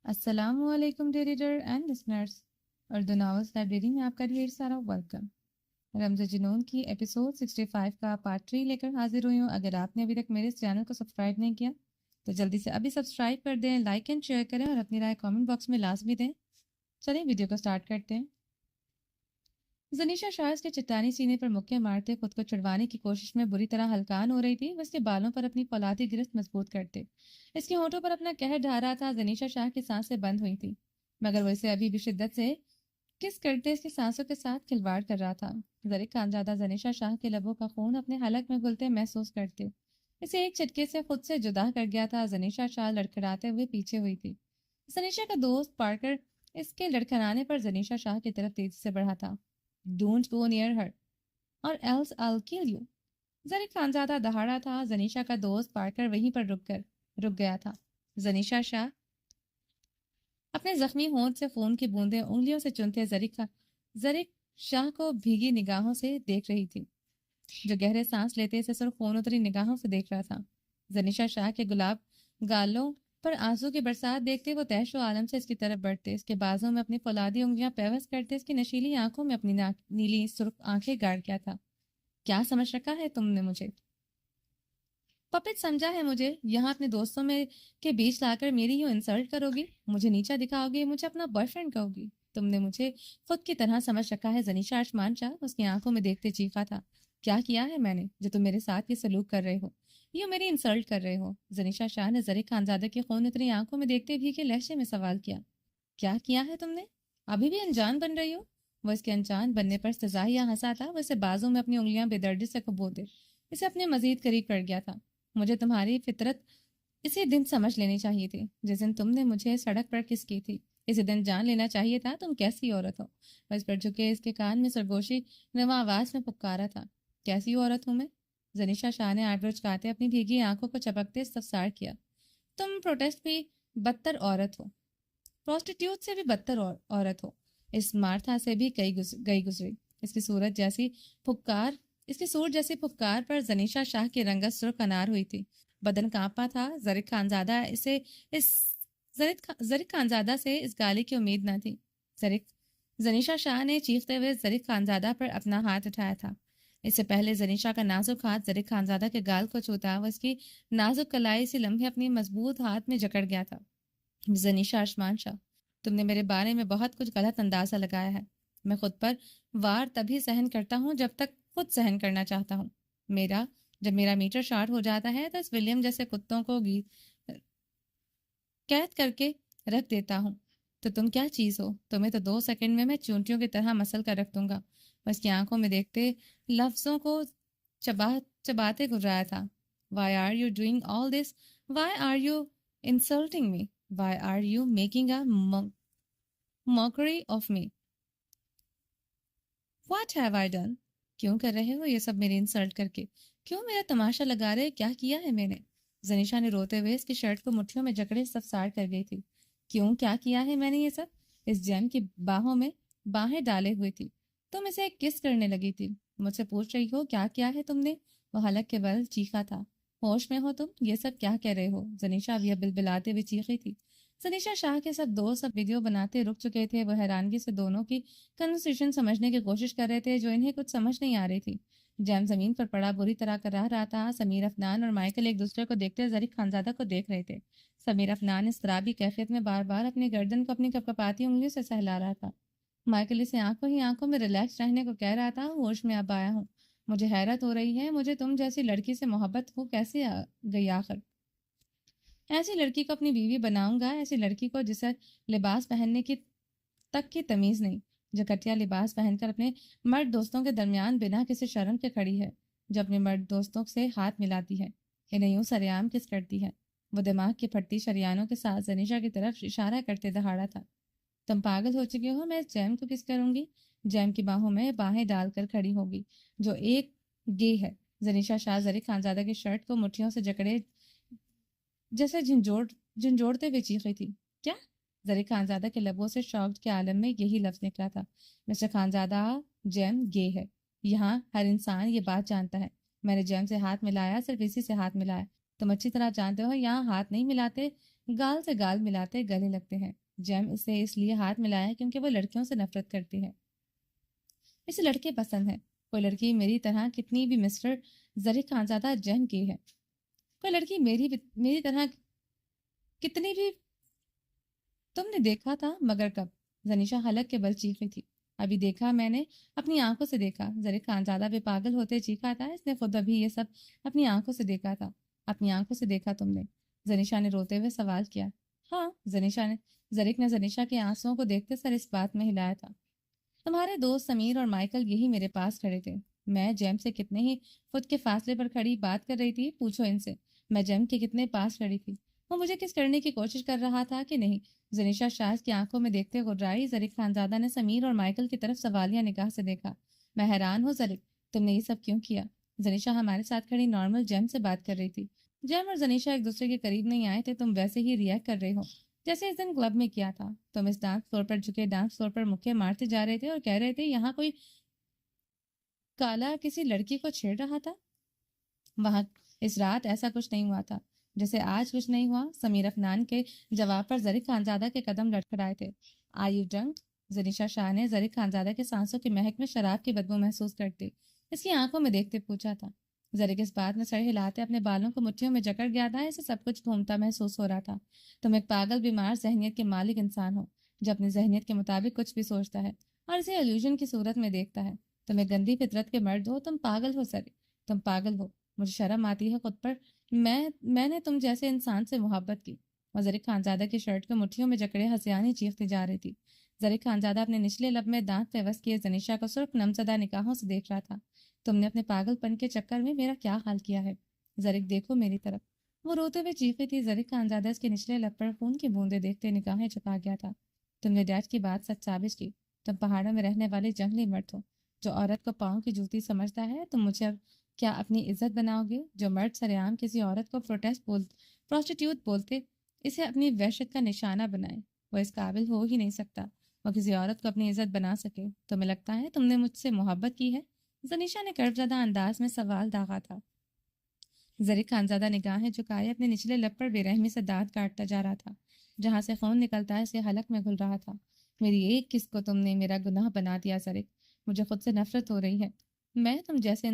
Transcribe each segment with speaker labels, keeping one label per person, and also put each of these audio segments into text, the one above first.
Speaker 1: السلام علیکم dear reader and listeners, Urdu novels library میں آپ کا ڈھیر سارا ویلکم۔ رمز جنون کی ایپیسوڈ 65 کا پارٹ 3 لے کر حاضر ہوئی ہوں۔ اگر آپ نے ابھی تک میرے اس چینل کو سبسکرائب نہیں کیا تو جلدی سے ابھی سبسکرائب کر دیں، لائک اینڈ شیئر کریں اور اپنی رائے کامنٹ باکس میں لازمی دیں۔ چلیں ویڈیو کو سٹارٹ کرتے ہیں۔ زنیشا شاہ اس کے چٹانی سینے پر مکے مارتے خود کو چھڑوانے کی کوشش میں بری طرح ہلکان ہو رہی تھی۔ وہ اس کے بالوں پر اپنی فولادی گرفت مضبوط کرتے، اس کے ہونٹوں پر اپنا قہر ڈھا رہا تھا۔ زنیشا شاہ کی سانسیں بند ہوئی تھی مگر وہ اسے ابھی بھی شدت سے کس کرتے اس کی سانسوں کے ساتھ کھلواڑ کر رہا تھا۔ ذرا خانزادہ زنیشا شاہ کے لبوں کا خون اپنے حلق میں گھلتے محسوس کرتے اسے ایک جھٹکے سے خود سے جدا کر گیا تھا۔ زنیشا شاہ لڑکھڑاتے ہوئے پیچھے ہوئی تھی۔ زنیشا کا دوست پارکر اس کے لڑکھڑانے پر زنیشا شاہ کی طرف تیزی سے بڑھا تھا۔ Don't go near her or else I'll kill you۔ ذرا خانزادہ دہاڑا تھا۔ زنیشا کا دوست پارکر وہیں پر رک گیا تھا۔ زنیشا شاہ اپنے زخمی ہونٹ سے خون کی بوندیں انگلیوں سے چنتے زرق شاہ کو بھیگی نگاہوں سے دیکھ رہی تھی، جو گہرے سانس لیتے اسے سرخ خون اتری نگاہوں سے دیکھ رہا تھا۔ زنیشا شاہ کے گلاب گالوں پر آنسو کی برسات دیکھتے وہ تحش و عالم سے اس کی طرف بڑھتے، اس کے بازوں میں اپنی فولادی انگلیاں پیوست کرتے، اس کی نشیلی آنکھوں میں اپنی نیلی سرخ آنکھیں گاڑ کیا تھا۔ کیا سمجھ رکھا ہے تم نے مجھے؟ پپٹ سمجھا ہے مجھے یہاں اپنے دوستوں میں کے بیچ لا کر میری یوں انسلٹ کرو گی، مجھے نیچا دکھاؤ گی، مجھے اپنا بوائے فرینڈ کہو گی؟ تم نے مجھے خود کی طرح سمجھ رکھا ہے۔ زنیشا آسمان شاہ اس کی آنکھوں میں دیکھتے چیخا تھا۔ کیا کیا ہے میں نے جو تم میرے ساتھ یہ سلوک کر رہے ہو، یوں میری انسلٹ کر رہے ہو؟ زنیشا شاہ نے ذرا خانزادہ کی خون اتری آنکھوں میں دیکھتے بھی کہ لہجے میں سوال کیا۔ کیا کیا ہے تم نے؟ ابھی بھی انجان بن رہی ہو؟ وہ اس کے انجان بننے پر سزاہیہ ہنسا تھا۔ وہ اسے بازوں میں اپنی انگلیاں بے دردی سے کبوتے اسے اپنے مزید قریب کر گیا تھا۔ مجھے تمہاری فطرت اسی دن سمجھ لینی چاہیے تھی جس دن تم نے مجھے سڑک پر کس کی تھی، اسی دن جان لینا چاہیے تھا تم کیسی عورت ہو۔ وہ اس پر جھکے اس کے کان میں سرگوشی نوا آواز میں پکارا تھا۔ کیسی عورت ہوں میں؟ زنیشا شاہ نے آئیبرو چکاتے اپنی بھیگی آنکھوں کو چپکتے استفسار کیا۔ تم پروٹیسٹ بھی بدتر عورت ہو، پروسٹیٹیوٹ سے بھی بدتر عورت ہو، اس مارتھا سے بھی گئی گزری۔ اس کی صورت جیسی پھپکار پر زنیشا شاہ کی رنگت سرخ انار ہوئی تھی، بدن کانپا تھا۔ زرق خانزادہ سے اس گالی کی امید نہ تھی۔ زنیشا شاہ نے چیختے ہوئے زرق خانزادہ پر اپنا ہاتھ اٹھایا تھا۔ اس سے پہلے زنیشا کا نازک ہاتھ زرق خانزادہ کے گال کو چھوتا، وہ اس کی نازک کلائی سے لمحے اپنی مضبوط ہاتھ میں جکڑ گیا تھا۔ زنیشا آسمان شاہ، تم نے میرے بارے میں بہت کچھ غلط اندازہ لگایا ہے۔ میں خود پر وار تبھی سہن کرتا ہوں جب تک خود سہن کرنا چاہتا ہوں۔ جب میرا میٹر شارٹ ہو جاتا ہے تو اس ولیم جیسے کتوں کو قید کر کے رکھ دیتا ہوں۔ تو تم کیا چیز ہو؟ تمہیں تو 2 سیکنڈ میں چونٹیوں کی طرح مسل کر رکھ دوں گا۔ بس کی آنکھوں میں دیکھتے لفظوں کو چباتے گزرایا تھا۔ Why are you doing all this? Why are you insulting me? Why are you making a mockery of me? What have I done? کیوں کر رہے ہو یہ سب میری انسلٹ کر کے؟ کیوں میرا تماشا لگا رہے؟ کیا کیا ہے میں نے؟ زنیشا نے روتے ہوئے اس کی شرٹ کو مٹھیوں میں جکڑے استفسار کر گئی تھی۔ کیوں کیا کیا ہے میں نے یہ سب؟ اس جیم کی باہوں میں باہیں ڈالے ہوئی تھی، تم اسے کس کرنے لگی تھی؟ مجھ سے پوچھ رہی ہو کیا کیا ہے تم نے؟ وہ حلق کے بل چیخا تھا۔ ہوش میں ہو تم؟ یہ سب کیا کہہ رہے ہو؟ زنیشا بھی بلبلاتے ہوئے چیخی تھی۔ زنیشا شاہ کے سب دوست ویڈیو بناتے رک چکے تھے۔ وہ حیرانگی سے دونوں کی کنورسیشن سمجھنے کی کوشش کر رہے تھے جو انہیں کچھ سمجھ نہیں آ رہی تھی۔ جیم زمین پر پڑا بری طرح کراہ رہا تھا۔ سمیر افنان اور مائیکل ایک دوسرے کو دیکھتے زرق خانزادہ کو دیکھ رہے تھے۔ سمیر افنان اس اضطرابی کیفیت میں بار بار اپنی گردن کو اپنی کپکپاتی انگلیوں سے سہلا رہا تھا۔ مائیکل اسے آنکھوں ہی آنکھوں میں ریلیکس رہنے کو کہہ رہا تھا۔ ہوش میں اب آیا ہوں، مجھے حیرت ہو رہی ہے، مجھے تم جیسی لڑکی سے محبت ہو کیسے آ گئی آخر؟ ایسی لڑکی کو اپنی بیوی بناؤں گا، ایسی لڑکی کو جسے لباس پہننے کی تک کی تمیز نہیں، جو کٹیا لباس پہن کر اپنے مرد دوستوں کے درمیان بنا کسی شرم کے کھڑی ہے، جو اپنے مرد دوستوں سے ہاتھ ملاتی ہے، انہیں یوں سریعام کس کرتی ہے۔ وہ دماغ کی پھٹتی شریانوں کے ساتھ زنیشا کی طرف اشارہ کرتے دہاڑا تھا۔ تم پاگل ہو چکے ہو، میں اس جیم کو کس کروں گی؟ جیم کی باہوں میں باہیں ڈال کر کھڑی ہوگی جو ایک گے ہے۔ زنیشا شاہ زرق خانزادہ کی شرٹ کو مٹھیوں سے جکڑے جیسے جھنجھوڑتے ہوئے چیخی تھی۔ کیا؟ زرق خانزادہ کے لبوں سے شاکڈ کے عالم میں یہی لفظ نکلا تھا۔ مسٹر خانزادہ، جیم گے ہے، یہاں ہر انسان یہ بات جانتا ہے۔ میں نے جیم سے ہاتھ ملایا، صرف اسی سے ہاتھ ملایا، تم اچھی طرح جانتے ہو یہاں ہاتھ نہیں ملاتے، گال سے گال ملاتے گلے لگتے ہیں۔ جیم اسے اس لیے ہاتھ ملایا کیونکہ وہ لڑکیوں سے نفرت کرتی ہے، اسے لڑکے پسند ہیں۔ کوئی لڑکی میری طرح کتنی بھی مسٹر ظریف خانزادہ جیم کی ہے، کوئی لڑکی میری طرح کتنی بھی تم نے دیکھا تھا مگر کب؟ زنیشا حلق کے بل چیخی تھی۔ ابھی دیکھا میں نے، اپنی آنکھوں سے دیکھا۔ ظریف خانزادہ بھی پاگل ہوتے چیخا تھا، اس نے خود ابھی یہ سب اپنی آنکھوں سے دیکھا تھا۔ اپنی آنکھوں سے دیکھا تم نے؟ زنیشا نے روتے ہوئے سوال کیا۔ ہاں، ظریف نے زنیشا کے آنسوؤں کو دیکھتے سر اس بات میں ہلایا تھا۔ تمہارے دوست سمیر اور مائیکل یہی میرے پاس کھڑے تھے۔ میں جیم سے کتنے ہی فٹ کے فاصلے پر کھڑی بات کر رہی تھی، پوچھو ان سے میں جیم کے کتنے پاس کھڑی تھی، وہ مجھے کس کرنے کی کوشش کر رہا تھا کہ نہیں۔ زنیشا شاہد کی آنکھوں میں دیکھتے گررائی۔ ظریف خانزادہ نے سمیر اور مائیکل کی طرف سوالیہ نگاہ سے دیکھا۔ میں حیران ہوں ظریف، تم نے یہ سب کیوں کیا؟ زنیشا ہمارے ساتھ کھڑی نارمل جیم سے بات کر رہی تھی۔ جیم اور زنیشا ایک دوسرے کے قریب نہیں آئے تھے، تم ویسے ہی ریئیکٹ کر رہے ہو جیسے اس دن کلب میں کیا تھا۔ تم اس ڈانس فلور پر جھکے ڈانس فلور پر مکے مارتے جا رہے تھے اور کہہ رہے تھے یہاں کوئی کالا کسی لڑکی کو چھیڑ رہا تھا۔ وہاں اس رات ایسا کچھ نہیں ہوا تھا جیسے آج کچھ نہیں ہوا۔ سمیر افنان کے جواب پر ظریف خانزادہ کے قدم لڑکھڑائے تھے۔ آئی یو ڈرنک؟ زنیشا شاہ نے ظریف خانزادہ کے سانسوں کی مہک میں شراب کی بدبو محسوس کرتے اس کی آنکھوں میں دیکھتے پوچھا تھا۔ ظریف اس بات میں سر ہلاتے اپنے بالوں کو مٹھیوں میں جکڑ گیا تھا، اسے سب کچھ گھومتا محسوس ہو رہا تھا۔ تم ایک پاگل بیمار ذہنیت کے مالک انسان ہو جو اپنی ذہنیت کے مطابق کچھ بھی سوچتا ہے اور اسے الوژن کی صورت میں دیکھتا ہے۔ تم ایک گندی فطرت کے مرد ہو، تم پاگل ہو ظریف، تم پاگل ہو۔ مجھے شرم آتی ہے خود پر، میں نے تم جیسے انسان سے محبت کی۔ اور ظریف خانزادہ کی شرٹ کو مٹھیوں میں جکڑے ہنسیانی چیختی جا رہی تھی۔ ظریف خانزادہ اپنے نچلے لب میں دانت پیوست کیے زنیشا کو سرخ نمزدہ نگاہوں سے دیکھ رہا تھا۔ تم نے اپنے پاگل پن کے چکر میں میرا کیا حال کیا ہے؟ ظریف دیکھو میری طرف، وہ روتے ہوئے چیخی تھی۔ ظریف خانزادہ اس کے نچلے لب پر خون کی بوندیں دیکھتے نگاہیں چکا گیا تھا۔ تم نے ڈیڈ کی بات سچ ثابت کی، تم پہاڑوں میں رہنے والے جنگلی مرد ہو جو عورت کو پاؤں کی جوتی سمجھتا ہے۔ تم مجھے اب کیا اپنی عزت بناؤ گے؟ جو مرد سرعام کسی عورت کو پروسٹیٹیوٹ بولتے اسے اپنی وحشت کا نشانہ بنائے، وہ اس قابل ہو ہی نہیں سکتا وہ کسی عورت کو اپنی عزت بنا سکے۔ تمہیں لگتا ہے تم نے مجھ سے محبت کی ہے؟ زنیشا نے کرب زدہ انداز میں سوال داغا تھا۔ ظریف خانزادہ نگاہیں جھکائے اپنے نچلے لب پر بے رحمی سے دانت کاٹتا جا رہا تھا، جہاں سے خون نکلتا ہے اس کے حلق میں گھل رہا تھا۔ میری ایک کس کو تم نے میرا گناہ بنا دیا ظریف، مجھے خود سے نفرت ہو رہی ہے۔ میں تم جیسے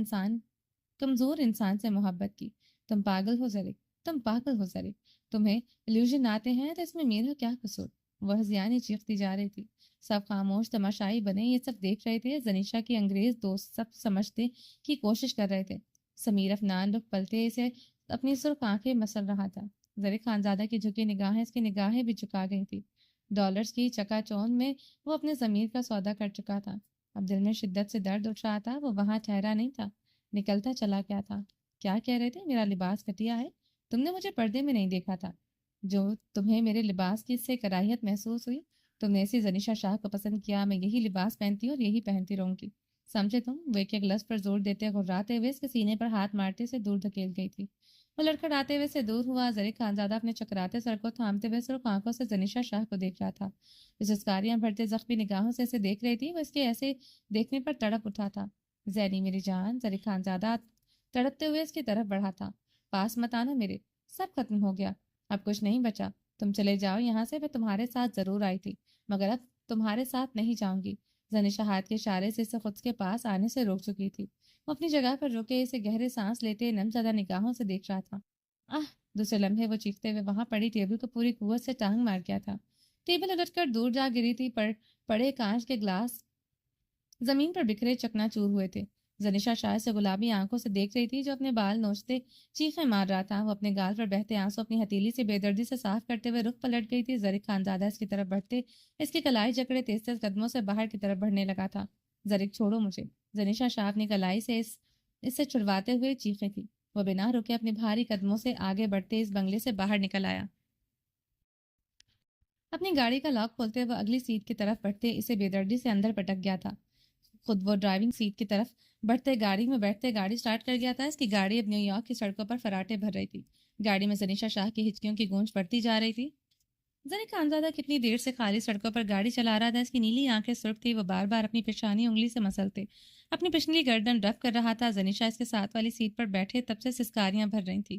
Speaker 1: کمزور انسان سے محبت کی۔ تم پاگل ہو ظریف، تم پاگل ہو ظریف، تمہیں الوژن آتے ہیں تو اس میں میرا کیا قصور؟ وہ ہزیانی چیختی جا رہی تھی۔ سب خاموش تماشائی بنے یہ سب دیکھ رہے تھے۔ زنیشا کی انگریز دوست سب سمجھتے کی کوشش کر رہے تھے۔ سمیر افنان رخ پلتے اسے اپنی سرخ آنکھیں مسل رہا تھا۔ ظریف خانزادہ کی جھکی نگاہیں اس کی نگاہیں بھی جھکا گئی تھی۔ ڈالرز کی چکا چوند میں وہ اپنے ضمیر کا سودا کر چکا تھا۔ اب دل میں شدت سے درد اٹھ رہا تھا، وہ وہاں ٹھہرا نہیں تھا، نکلتا چلا گیا تھا۔ کیا کہہ رہے تھے؟ میرا لباس گھٹیا ہے؟ تم نے مجھے پردے میں نہیں دیکھا تھا جو تمہیں میرے لباس کی سے کراہیت محسوس ہوئی؟ تم نے اسی زنیشا شاہ کو پسند کیا، میں یہی لباس پہنتی اور یہی پہنتی رہوں گی، سمجھے تم؟ وہ ایک لفظ پر زور دیتے گھبراتے ہوئے اس کے سینے پر ہاتھ مارتے سے دور دھکیل گئی تھی۔ وہ لڑکھڑاتے ہوئے سے دور ہوا۔ ظریف خانزادہ اپنے چکراتے سر کو تھامتے ہوئے سرخ آنکھوں سے زنیشا شاہ کو دیکھ رہا تھا۔ اس اسکاریاں بھرتے زخمی نگاہوں سے اسے دیکھ رہی تھی۔ وہ اس کے ایسے دیکھنے پر تڑپ اٹھا تھا۔ زینی میری جان، ظریف خانزادہ تڑپتے ہوئے اس کی طرف بڑھا تھا۔ پاس مت آنا میرے، سب ختم ہو گیا، اب کچھ نہیں بچا، تم چلے جاؤ یہاں سے۔ میں تمہارے ساتھ ضرور آئی تھی مگر اب تمہارے ساتھ نہیں جاؤں گی۔ زنیشا ہاتھ کے اشارے سے اسے خود کے پاس آنے سے روک چکی تھی۔ وہ اپنی جگہ پر رکے اسے گہرے سانس لیتے نم زدہ نگاہوں سے دیکھ رہا تھا۔ دوسرے لمحے وہ چیختے ہوئے وہاں پڑی ٹیبل کو پوری قوت سے ٹانگ مار گیا تھا۔ ٹیبل الٹ کر دور جا گری تھی، پڑے کانچ کے گلاس زمین پر بکھرے چکنا چور ہوئے تھے۔ زنیشا شاید سے گلابی آنکھوں سے دیکھ رہی تھی جو اپنے بال نوچتے چیخیں مار رہا تھا۔ وہ اپنے گال پر بہتے آنسو اپنی ہتھیلی سے بے دردی سے صاف کرتے ہوئے رخ پلٹ گئی تھی۔ ظریف خانزادہ اس کی طرف بڑھتے اس کی کلائی جکڑے تیز تیز قدموں سے باہر کی طرف بڑھنے لگا تھا۔ ظریف چھوڑو مجھے، زنیشا شاہ اپنی کلائی سے اس سے چھڑواتے ہوئے چیخیں تھی۔ وہ بنا رکے اپنے بھاری قدموں سے آگے بڑھتے اس بنگلے سے باہر نکل آیا۔ اپنی گاڑی کا لاک کھولتے وہ اگلی سیٹ کی طرف بڑھتے اسے بے دردی سے اندر پٹک گیا تھا۔ خود وہ ڈرائیونگ سیٹ کی طرف بڑھتے گاڑی میں بیٹھتے گاڑی سٹارٹ کر گیا تھا۔ اس کی گاڑی اب نیو یارک کی سڑکوں پر فراٹے بھر رہی تھی۔ گاڑی میں زنیشا شاہ کی ہچکیوں کی گونج بڑھتی جا رہی تھی۔ ظریف خانزادہ کتنی دیر سے خالی سڑکوں پر گاڑی چلا رہا تھا۔ اس کی نیلی آنکھیں سرخ تھی، وہ بار بار اپنی پیشانی انگلی سے مسلتے اپنی پچھلی گردن رف کر رہا تھا۔ زنیشا اس کے ساتھ والی سیٹ پر بیٹھے تب سے سسکاریاں بھر رہی تھی۔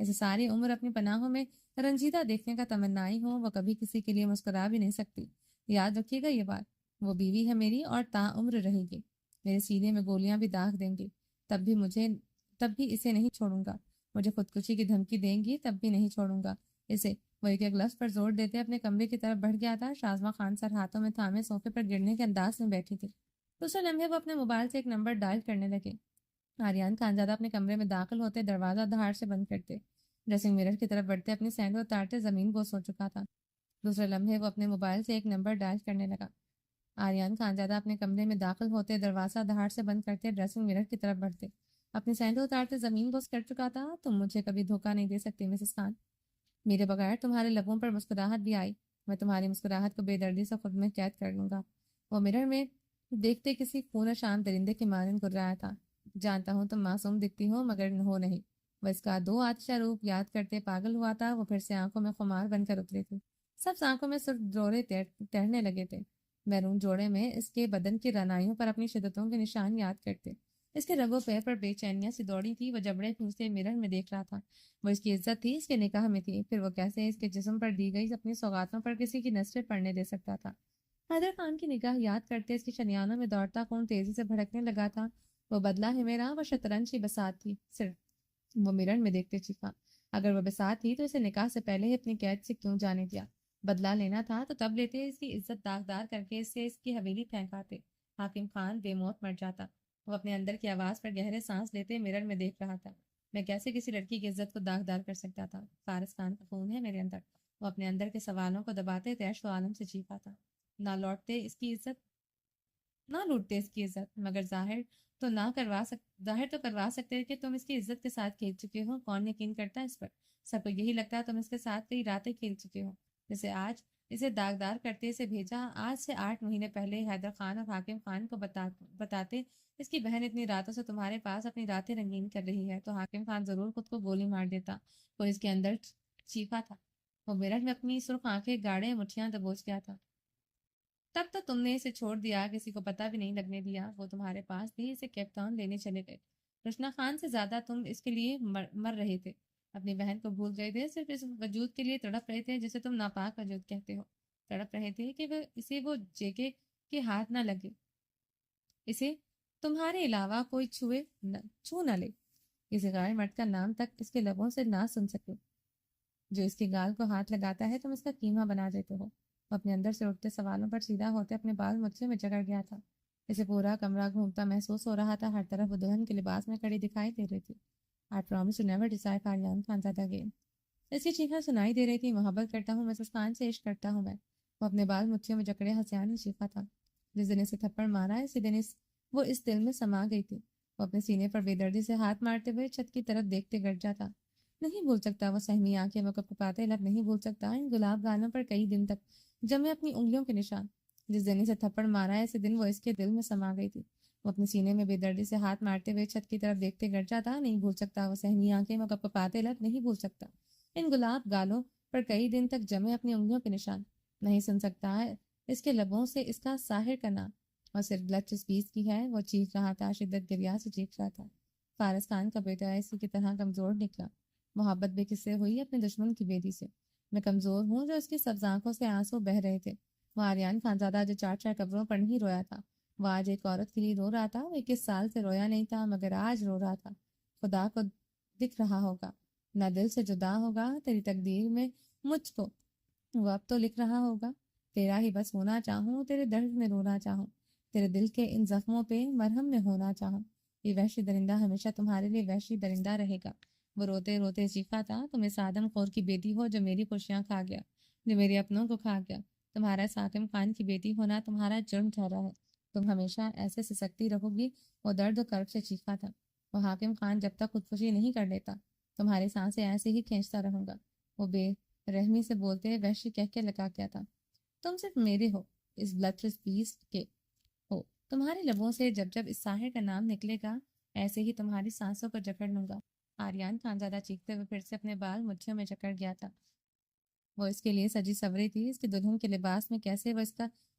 Speaker 1: اسے ساری عمر اپنی پناہوں میں رنجیدہ دیکھنے کا تمنائی ہوں، وہ کبھی کسی کے لیے مسکرا بھی نہیں سکتی۔ یاد رکھیے گا یہ بات، وہ بیوی ہے میری اور تا عمر رہے گی، میرے سینے میں گولیاں بھی داغ دیں گی، تب بھی اسے نہیں چھوڑوں گا۔ مجھے خودکشی کی دھمکی دیں گی تب بھی نہیں چھوڑوں گا اسے۔ وہ ایک ایک لفظ پر زور دیتے اپنے کمرے کی طرف بڑھ گیا تھا۔ شازمہ خان سر ہاتھوں میں تھامے صوفے پر گرنے کے انداز میں بیٹھی تھی۔ دوسرے لمحے وہ اپنے موبائل سے ایک نمبر ڈائل کرنے لگے۔ آریان خانزادہ اپنے کمرے میں داخل ہوتے دروازہ دھاڑ سے بند کرتے، ڈریسنگ میرر کی طرف بڑھتے اپنی سینڈل اتارتے زمین بوس ہو چکا تھا۔ دوسرے لمحے وہ اپنے موبائل سے ایک نمبر ڈائل کرنے لگا۔ آریان خانزادہ اپنے کمرے میں داخل ہوتے دروازہ دھاڑ سے بند کرتے ڈریسنگ میرر کی طرف بڑھتے اپنی سینڈل اتارتے زمین بوس کر چکا تھا۔ تم مجھے کبھی دھوکہ نہیں دے سکتی مسز خان، میرے بغیر تمہارے لبوں پر مسکراہٹ بھی آئی، میں تمہاری مسکراہٹ کو بے دردی سے خود میں قید کر لوں گا۔ وہ مرر میں دیکھتے کسی خون شام درندے کے مانند گر رہا تھا۔ جانتا ہوں تم معصوم دکھتی ہو مگر ہو نہیں۔ وہ اس کا دو آتشہ روپ یاد کرتے پاگل ہوا تھا۔ وہ پھر سے آنکھوں میں خمار بن کر اتری تھی۔ سب آنکھوں میں صرف جوڑے تیرنے لگے تھے۔ بیرون جوڑے میں اس کے بدن کی رانائیوں پر اپنی شدتوں کے نشان یاد کرتے۔ اس کے رگ و پے پر بے چینیاں سی دوڑی تھی۔ وہ جبڑے کھینچتے مرر میں دیکھ رہا تھا۔ وہ اس کی عزت تھی، اس کے نکاح میں تھی، پھر وہ کیسے اس کے جسم پر دی گئی اپنی سوغاتوں پر کسی کی نظریں پڑنے دے سکتا تھا۔ حیدر خان کی نگاہ یاد کرتے اس کی شریانوں میں دوڑتا خون تیزی سے بھڑکنے لگا تھا۔ وہ بدلہ ہے میرا، وہ شطرنج کی بساط تھی صرف، وہ مرر میں دیکھتے چیخا۔ اگر وہ بساط تھی تو اسے نکاح سے پہلے ہی اپنی قید سے کیوں جانے دیا؟ بدلہ لینا تھا تو تب لیتے، اس کی عزت داغدار کر کے اس کی حویلی پھینکاتے، حاکم خان بے موت مر جاتا۔ وہ اپنے اندر کی آواز پر گہرے سانس لیتے مرر میں دیکھ رہا تھا۔ میں کیسے کسی لڑکی کی عزت کو داغدار کر سکتا تھا؟ فارس خان کا خون ہے میرے اندر۔ وہ اپنے اندر کے سوالوں کو دباتے تیش و عالم سے چیخا تھا۔ نہ لوٹتے اس کی عزت، مگر ظاہر تو کروا سکتے کہ تم اس کی عزت کے ساتھ کھیل چکے ہو۔ کون یقین کرتا ہے اس پر؟ سب کو یہی لگتا ہے تم اس کے ساتھ کئی راتیں کھیل چکے ہو۔ جیسے آج اسے داغدار کرتے اسے بھیجا، آج سے 8 مہینے پہلے حیدر خان اور حاکم خان کو بتاتے اس کی بہن اتنی راتوں سے تمہارے پاس اپنی راتیں رنگین کر رہی ہے، تو حاکم خان ضرور خود کو گولی مار دیتا۔ وہ اس کے اندر چیخا تھا۔ وہ مرر میں اپنی سرخ آنکھیں گاڑے مٹھیاں دبوچ گیا تھا۔ تب تو تم نے اسے چھوڑ دیا، کسی کو پتہ بھی نہیں لگنے دیا۔ وہ تمہارے پاس بھی اسے کیپ ٹاؤن لینے چلے گئے۔ رشنا خان سے زیادہ تم اس کے لیے مر رہے تھے، اپنی بہن کو بھول گئے تھے، صرف اس وجود کے لیے تڑپ رہے تھے جسے تم ناپاک وجود کہتے ہو۔ تڑپ رہے تھے کہ وہ جیکے کے ہاتھ نہ لگے، اسے تمہارے علاوہ کوئی چھو نہ لے، کسی غیر مرد کا نام تک اس کے لبوں سے نہ سن سکے۔ جو اس کی گال کو ہاتھ لگاتا ہے تم اس کا قیمہ بنا دیتے ہو۔ وہ اپنے اندر سے اٹھتے سوالوں پر سیدھا ہوتے اپنے بال مجھے میں جگڑ گیا تھا۔ اسے پورا کمرہ گھومتا محسوس ہو رہا تھا، ہر طرف وہ دلہن کے لباس میں کھڑی دکھائی دے رہی تھی۔ I promise to never decide Aryan Khanzada again۔ اس کی چیخیں سنائی دے رہی تھی۔ محبت کرتا ہوں مسز خان سے، عشق کرتا ہوں میں۔ وہ اپنے بال مچھیوں میں جکڑے ہنسیان میں چیخا تھا۔ جس دن اسے تھپڑ مارا اسی دن وہ اس دل میں سما گئی تھی۔ وہ اپنے سینے پر بے دردی سے ہاتھ مارتے ہوئے چھت کی طرف دیکھتے گڑ جاتا۔ نہیں بھول سکتا وہ سہمی آنکھیں، وہ کپکپاتے لب، نہیں بھول سکتا ان گلاب گالوں پر کئی دن تک جمے اپنی انگلیوں کے نشان۔ جس دن اسے تھپڑ مارا ہے اسی دن وہ اس کے دل میں سما گئی تھی۔ وہ اپنے سینے میں بے دردی سے ہاتھ مارتے ہوئے چھت کی طرف دیکھتے گڑ جاتا۔ نہیں بھول سکتا وہ سہمی آنکھیں، وہ کپکپاتے لب، نہیں بھول سکتا ان گلاب گالوں پر کئی دن تک جمے اپنی انگلیوں کے نشان۔ نہیں سن سکتا ہے اس کے لبوں سے اس کا ساحر کا نام، اور صرف لچ بیس کی ہے۔ وہ چیخ رہا تھا، شدت گریا سے چیخ رہا تھا۔ فارس خان کا بیٹا اسی کی طرح کمزور نکلا۔ محبت بے کس سے ہوئی؟ اپنے دشمن کی بیٹی سے۔ میں کمزور ہوں جو اس کی سبز آنکھوں سے آنسو بہہ رہے تھے۔ وہ آریان خانزادہ جو 4 قبروں پر نہیں رویا تھا، وہ آج ایک عورت کے لیے رو رہا تھا۔ وہ 21 سال سے رویا نہیں تھا مگر آج رو رہا تھا۔ خدا کو دکھ رہا ہوگا، نہ دل سے جدا ہوگا تیری تقدیر میں مجھ کو، وہ اب تو لکھ رہا ہوگا۔ تیرا ہی بس ہونا چاہوں، تیرے درد میں رونا چاہوں، تیرے دل کے ان زخموں پہ مرہم میں ہونا چاہوں۔ یہ وحشی درندہ ہمیشہ تمہارے لیے وحشی درندہ رہے گا۔ وہ روتے روتے چیخا تھا، تم اس آدم خور کی بیٹی ہو جو میری خوشیاں کھا گیا، جو میرے اپنوں کو کھا گیا۔ تمہارا حاکم خان کی بیٹی ہونا تمہارا جرم ٹھہرا ہے، تم ہمیشہ ایسے سسکتی رہو گی۔ وہ درد و کرب سے چیخا تھا۔ وہ حاکم خان جب تک خودکشی نہیں کر لیتا تمہاری سانسیں ایسے ہی کھینچتا رہوں گا۔ وہ بے رحمی سے بولتے وحشی کہہ کے لگا کیا تھا، تم صرف میرے ہو، اس بلڈلیس بیسٹ کے ہو۔ تمہارے لبوں سے جب جب اس ساحر کا نام نکلے گا ایسے ہی تمہاری سانسوں کو جکڑ لوں گا۔ آریان خانزادہ چیختے ہوئے پھر سے اپنے بال مٹھیوں میں جکڑ گیا تھا۔ وہ اس کے لیے سجی سوری تھی، اس کی دلہن کے لباس میں کیسے وہ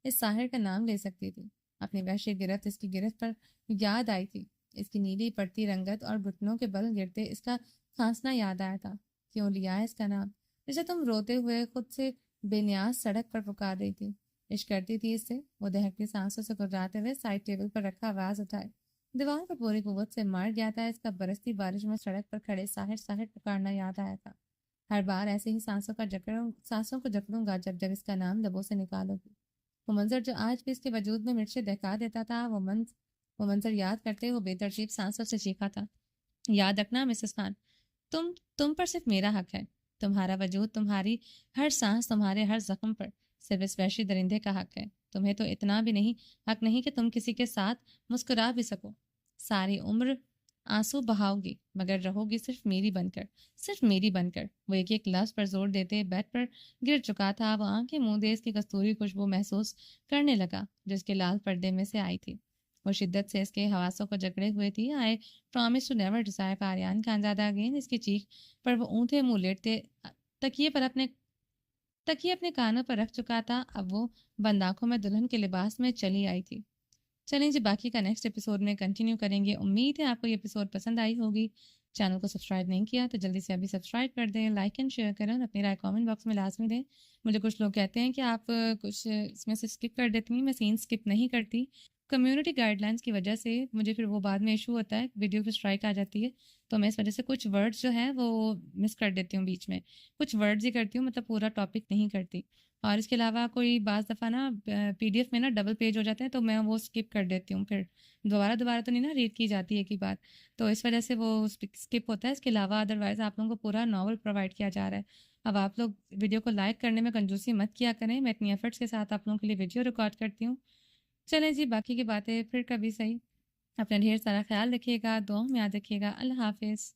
Speaker 1: اس ساحر کا نام لے سکتی تھی؟ اپنی وحشی گرفت اس کی گرفت پر یاد آئی تھی، اس کی نیلی پڑتی رنگت اور گھٹنوں کے بل گرتے اس کا ہانسنا یاد آیا تھا. کیوں لیا ہے اس کا نام؟ جیسے تم روتے ہوئے خود سے بے نیاز سڑک پر پکار رہی تھی. عشق کرتی تھی اس سے. وہ دہکتی سانسوں سے گھبراتے ہوئے سائڈ ٹیبل پر رکھا آواز اٹھائے. دیوار پر پوری قوت سے مار گیا تھا. اس کا برستی بارش میں سڑک پر کھڑے ساحر ساحر پکارنا یاد آیا تھا. ہر بار ایسے ہی سانسوں کو جکڑوں گا جب جب اس کا نام لبوں سے نکالو گی. وہ منظر جو آج بھی اس کے وجود میں مرچیں دہکا دیتا تھا، وہ منظر یاد کرتے وہ بے ترتیب سانسوں سے چیخا تھا. یاد رکھنا مسز خان، تم پر صرف میرا حق ہے. تمہارا وجود، تمہاری ہر سانس، تمہارے ہر زخم پر صرف اس وحشی درندے کا حق ہے. تمہیں تو اتنا بھی نہیں حق نہیں کہ تم کسی کے ساتھ مسکرا بھی سکو. ساری عمر آنسو بہاؤ گی مگر رہو گی صرف میری بن کر، صرف میری بن کر. وہ ایک ایک لفظ پر زور دیتے بیڈ پر گر چکا تھا. وہ آنکھیں موندے اس کی کستوری خوشبو محسوس کرنے لگا جو اس کے لال پردے میں سے آئی تھی. وہ شدت سے اس کے حواسوں کو جکڑے ہوئے تھی. I promise to never desire Aryan Khanzada again. اس کی چیخ پر وہ اونٹے منہ لیٹتے تکیے اپنے کانوں پر رکھ چکا تھا. اب وہ بند آنکھوں میں دلہن کے لباس میں چلی آئی تھی. چلیں جی، باقی کا نیکسٹ ایپیسوڈ میں کنٹینیو کریں گے. امید ہے آپ کو یہ ایپیسوڈ پسند آئی ہوگی. چینل کو سبسکرائب نہیں کیا تو جلدی سے ابھی سبسکرائب کر دیں، لائک اینڈ شیئر کریں، اپنی رائے کامنٹ باکس میں لازمی دیں. مجھے کچھ لوگ کہتے ہیں کہ آپ کچھ اس میں سے اسکپ کر دیتی ہیں. میں سین اسکپ نہیں کرتی. کمیونٹی گائیڈ لائنس کی وجہ سے مجھے پھر وہ بعد میں ایشو ہوتا ہے، ویڈیو پہ اسٹرائک آ جاتی ہے، تو میں اس وجہ سے کچھ ورڈز جو ہیں وہ مس کر دیتی ہوں بیچ میں. کچھ ورڈز ہی کرتی ہوں، مطلب پورا ٹاپک نہیں کرتی. اور اس کے علاوہ کوئی بعض دفعہ نا پی ڈی ایف میں نا ڈبل پیج ہو جاتے ہیں تو میں وہ اسکپ کر دیتی ہوں. پھر دوبارہ تو نہیں نا ریڈ کی جاتی ایک ہی بات، تو اس وجہ سے وہ اسکپ ہوتا ہے. اس کے علاوہ ادروائز آپ لوگوں کو پورا ناول پرووائڈ کیا جا رہا ہے. اب آپ لوگ ویڈیو کو لائک کرنے میں کنجوسی مت کیا کریں. میں اتنی ایفرٹس کے ساتھ آپ لوگوں کے لیے ویڈیو ریکارڈ کرتی ہوں. چلیں جی، باقی کی باتیں پھر کبھی صحیح. اپنا ڈھیر سارا خیال رکھیے گا، دعاؤں میں یاد رکھیے گا. اللہ حافظ.